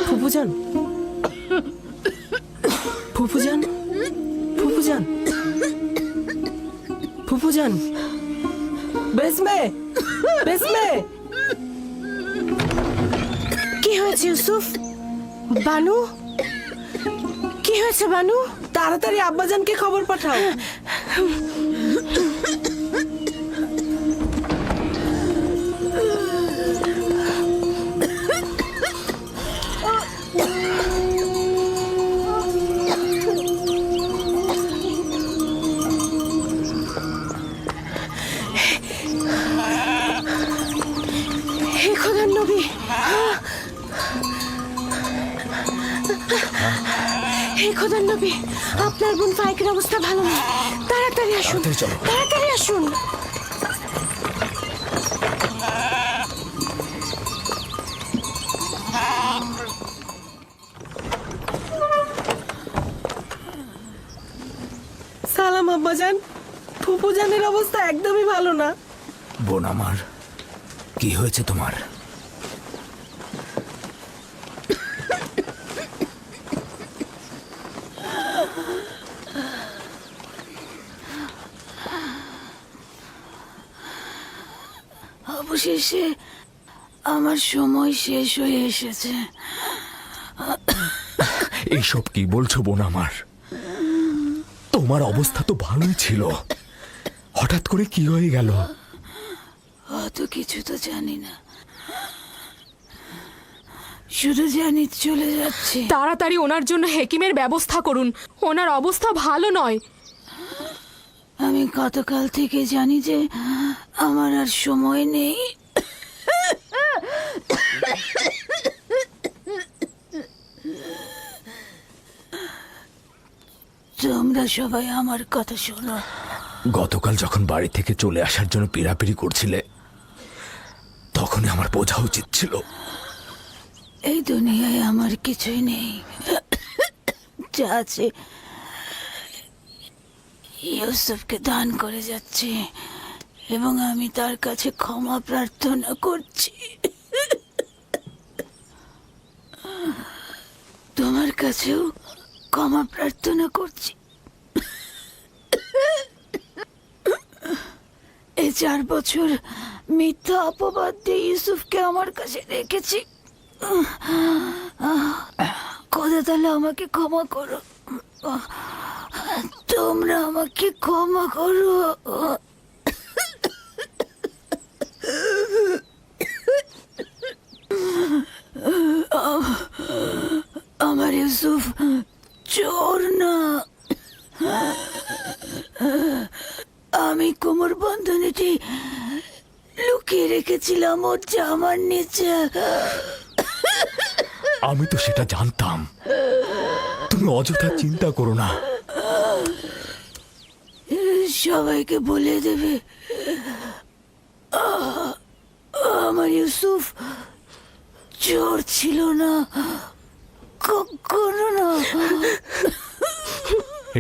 ফুফুজান, ফুফুজান, ফুফুজান, ফুফুজান, বেসমে, বেসমে। কি হয়েছে ইউসুফ? বানু, কি হয়েছে বানু? তাড়াতাড়ি আব্বাজানকে খবর পাঠাও। হে খোদার নবী, হে খোদার নবী, আপনার বোন ফাইকের অবস্থা ভালো না। তাড়াতাড়ি আসুন, তাড়াতাড়ি আসুন। সালাম আব্বাজান, ফুফুজানের অবস্থা একদমই ভালো না। বোন আমার, কি হয়েছে তোমার? অবশেষে আমার সময় শেষ হয়ে এসেছে। এইসব কি বলছো বোন আমার? তোমার অবস্থা তো ভালোই ছিল, হঠাৎ করে কি হয়ে গেল? অত কিছু তো জানি না, শুধু জানি চলে যাচ্ছে। তাড়াতাড়ি ওনার জন্য হেকিমের ব্যবস্থা করুন, ওনার অবস্থা ভালো নয়। আমি গতকাল থেকে জানি যে আমার আর সময় নেই। তোমরা সবাই আমার কথা শোনো। গতকাল যখন বাড়ি থেকে চলে আসার জন্য পিড়াপিড়ি করছিলে, তখনই আমার বোঝা উচিত ছিল। এই দুনিয়ায় আমার কিছুই নেই, যা আছে ইউসুফকে দান করে যাচ্ছি এবং আমি তার কাছে ক্ষমা প্রার্থনা করছি। তোমার কাছেও ক্ষমা প্রার্থনা করছি। এই 4 বছর মিথ্যা অপবাদ দিয়ে ইউসুফকে আমার কাছে রেখেছি। খোদা তাহলে আমাকে ক্ষমা করো, তোমরা আমাকে ক্ষমা করো। আমার ইউসুফ চোর না, আমি কোমর বন্ধনীটি লুকিয়ে রেখেছিলাম ওর জামার নিচে। আমি তো সেটা জানতাম, তুমি অযথা চিন্তা করো না। সবাইকে বলে দেবে আমার ইউসুফ চোর ছিল না, কখনো না।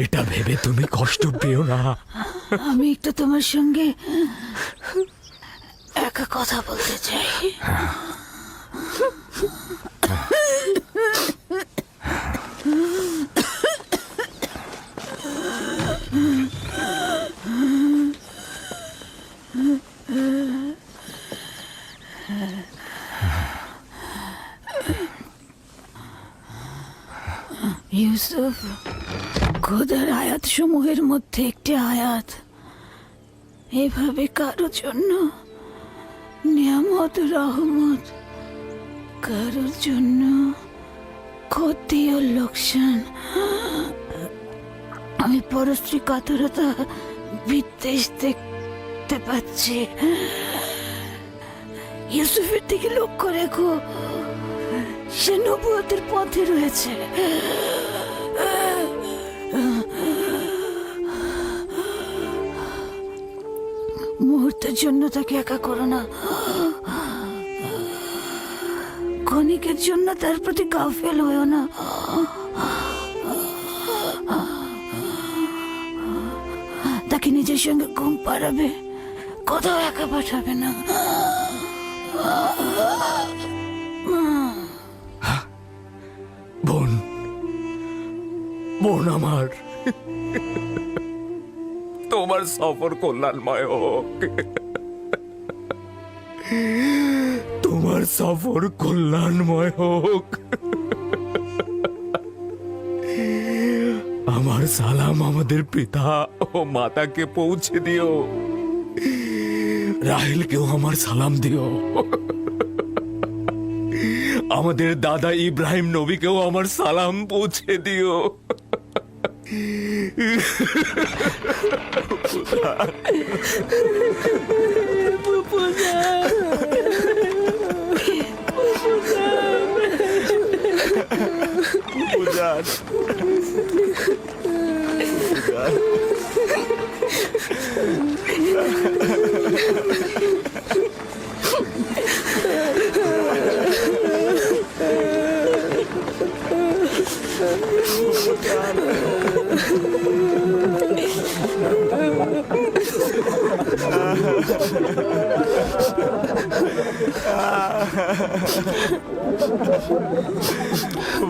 এটা ভেবে তুমি কষ্ট পেও না। আমি একটু তোমার সঙ্গে একা কথা বলতে চাই। ইউসুফ, খোদার আয়াত সমূহের মধ্যে একটি আয়াত এভাবে কারো জন্য নিয়ামত রহমত, কারোর জন্য ক্ষতি ও লোকসান। আমি পরশ্রী কাতরতা বিদ্বেষ দেখতে পাচ্ছি। ইউসুফের দিকে লক্ষ্য রেখো, সে নবুয়তের পথে রয়েছে। মুহূর্তের জন্য তাকে একা করো না, ক্ষণিকের জন্য তার প্রতি গাফেল হয়েও না। তাকে নিজের সঙ্গে ঘুম পাড়াবে, কোথাও একা পাঠাবে না। বোন, বোন আমার, তোমার সফর কল্যাণময় হোক, তোমার সফর কল্যাণময় হোক। আমার সালাম আমাদের পিতা ও মাতাকে পৌঁছে দিও। রাহেলকেও আমার সালাম দিও। আমাদের দাদা ইব্রাহিম নবীকেও আমার সালাম পৌঁছে দিও।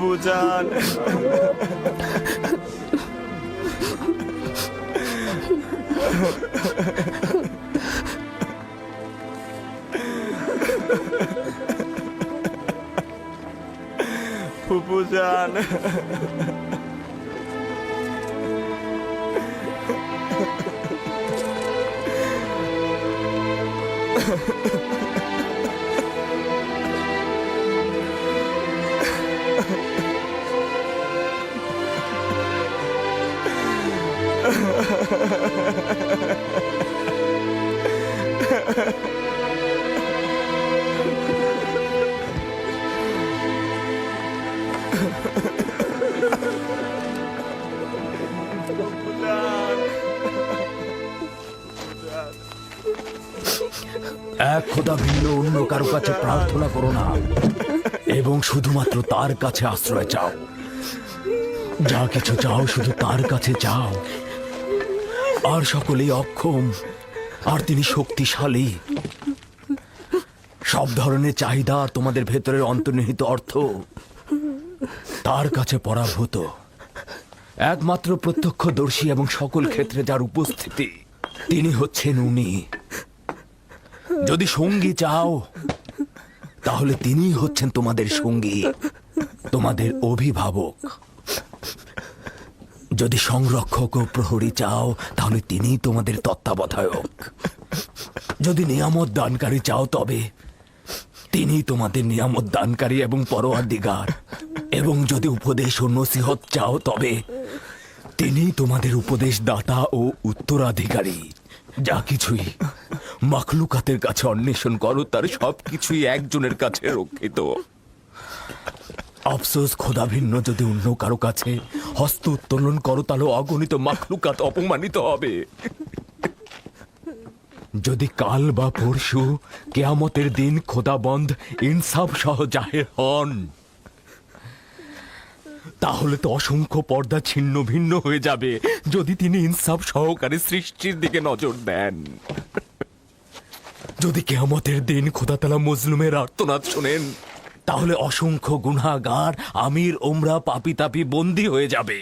বুঝান, ফুপুজান, এক খোদা ভিন্ন অন্য কারো কাছে প্রার্থনা করো না, এবং শুধুমাত্র তার কাছে আশ্রয় চাও। যা কিছু চাও শুধু তার কাছে চাও। আর সকলেই অক্ষম, আর তিনি শক্তিশালী। সব ধরনের চাহিদা, তোমাদের ভেতরের অন্তর্নিহিত অর্থ তার কাছে পরাভূত। একমাত্র প্রত্যক্ষদর্শী এবং সকল ক্ষেত্রে যার উপস্থিতি, তিনি হচ্ছেন উনি। যদি সঙ্গী চাও, তাহলে তিনিই হচ্ছেন তোমাদের সঙ্গী, তোমাদের অভিভাবক। যদি সংরক্ষক ও প্রহরী চাও, তাহলে তিনিই তোমাদের তত্ত্বাবধায়ক। যদি নিয়ামত দানকারী চাও, তবে তিনি তোমাদের নিয়ামত দানকারী এবং পরওয়ারদিগার। এবং যদি উপদেশ ও নসিহত চাও, তবে তিনি তোমাদের উপদেশ দাতা ও উত্তরাধিকারী। যা কিছুই মাখলুকাতের কাছে অন্বেষণ করো, তার সবকিছুই একজনের কাছে রক্ষিত। আফসোস, খোদা ভিন্ন যদি অন্য কারো কাছে হস্ত উত্তোলন করো, তাহলে অগণিত মাখলুকাত অপমানিত হবে। যদি কাল বা পরশু কেয়ামতের দিন খোদাবন্ধ ইনসাফ সহ জাহের হন, তাহলে তো অসংখ্য পর্দা ছিন্ন ভিন্ন হয়ে যাবে। যদি তিনি ইনসাফ সহকারে সৃষ্টির দিকে নজর দেন, যদি কেয়ামতের দিন খোদা তাআলা মজলুমের আর্তনাদ শোনেন, তাহলে অসংখ্য গুনাহগার, আমির, ওমরা, পাপী তাপী বন্দী হয়ে যাবে।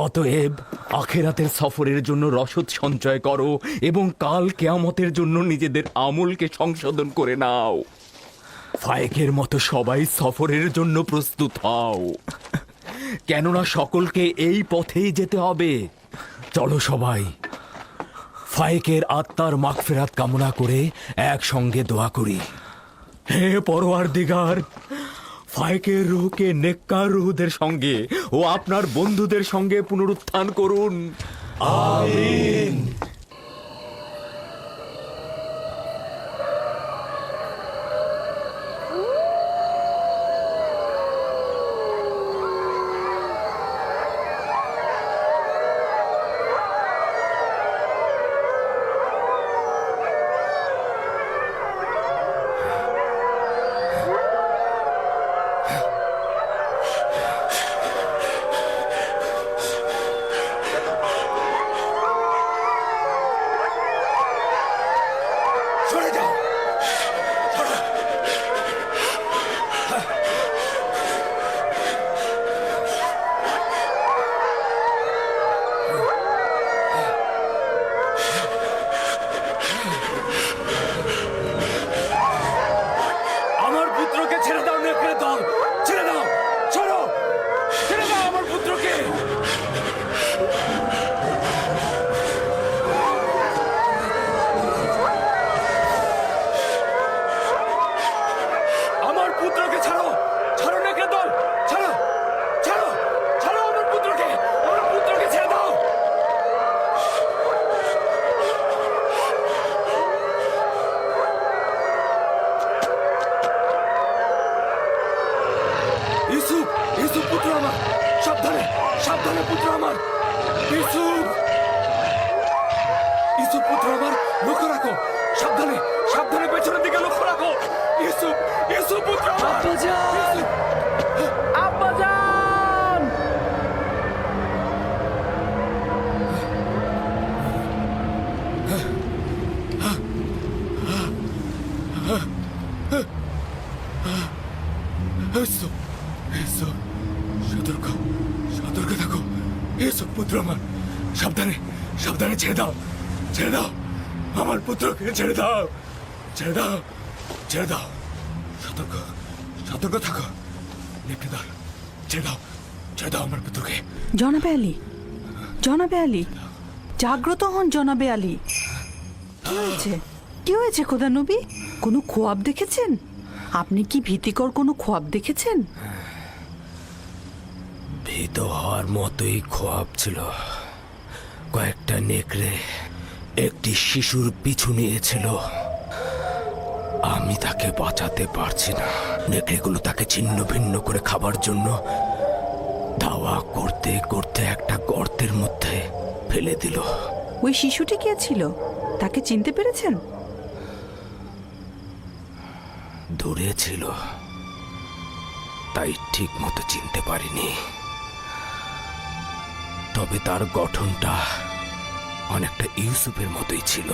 অতএব আখেরাতের সফরের জন্য রসদ সঞ্চয় করো এবং কাল কেয়ামতের জন্য নিজেদের আমলকে সংশোধন করে নাও। ফায়েকের মতো সবাই সফরের জন্য প্রস্তুত হও, কেননা সকলকে এই পথেই যেতে হবে। চলো সবাই ফায়েকের আত্মার মাগফিরাত কামনা করে একসঙ্গে দোয়া করি। হে পরওয়ারদিগার, ফায়েকের রূহকে নেককার রূহদের সঙ্গে ও আপনার বন্ধুদের সঙ্গে পুনরুত্থান করুন। আমিন। ইউসুফ ইউসুফ পুত্র আমার! আব্বাজান আব্বাজান ইউসুফ ইউসুফ সতর্ক সতর্ক থাকো ইউসুফ পুত্র আমার সাবধানে সাবধানে ছেড়ে দাও ছেড়ে দাও আমার পুত্রকে ছেড়ে দাও ছেড়ে দাও ছেড়ে দাও সতর্ক সতর্ক থাকো নেকড়েদার ছেড়ে দাও আমার পুত্রকে জনাবে আলী জনাবে আলী জাগ্রত হন জনাবে আলী কি হয়েছে কি হয়েছে খোদা নবী কোনো খোয়াব দেখেছেন আপনি কি ভীতিকর কোনো খোয়াব দেখেছেন ভীত হওয়ার মতোই খোয়াব ছিল কয়েকটা নেকড়ে একটি শিশুর পিছু নিয়েছিল আমি তাকে বাঁচাতে পারছি না নেকড়েগুলো তাকে ছিন্ন ভিন্ন করে খাবার জন্য ধাওয়া করতে করতে একটা গর্তের মধ্যে ফেলে দিল ওই শিশুটি কে ছিল তাকে চিনতে পেরেছেন দূরে ছিল তাই ঠিক মতো চিনতে পারিনি তবে তার গঠনটা অনেকটা ইউসুফের মতোই ছিল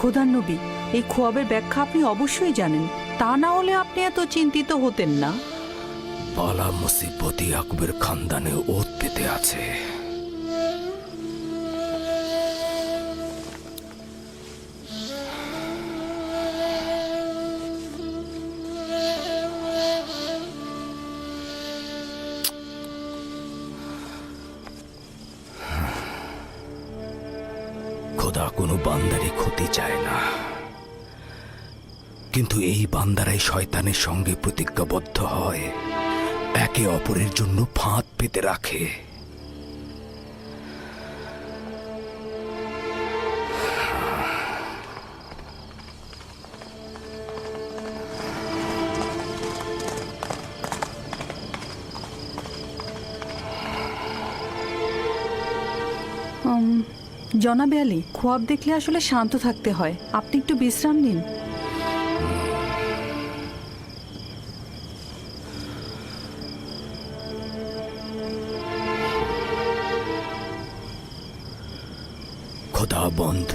খোদার নবী এই খোয়াবের ব্যাখ্যা আপনি অবশ্যই জানেন তা না হলে আপনি এত চিন্তিত হতেন না বালা মুসিবত ইয়াকুবের খানদানে ওত পেতে আছে খোদা কোনো বান্দারই ক্ষতি চায় না কিন্তু এই বান্দারাই শয়তানের সঙ্গে প্রতিজ্ঞাবদ্ধ হয় একে অপরের জন্য ফাঁদ পেতে রাখে জনাবে আলী খোয়াব দেখলে আসলে শান্ত থাকতে হয় আপনি একটু বিশ্রাম নিন খোদাবন্দ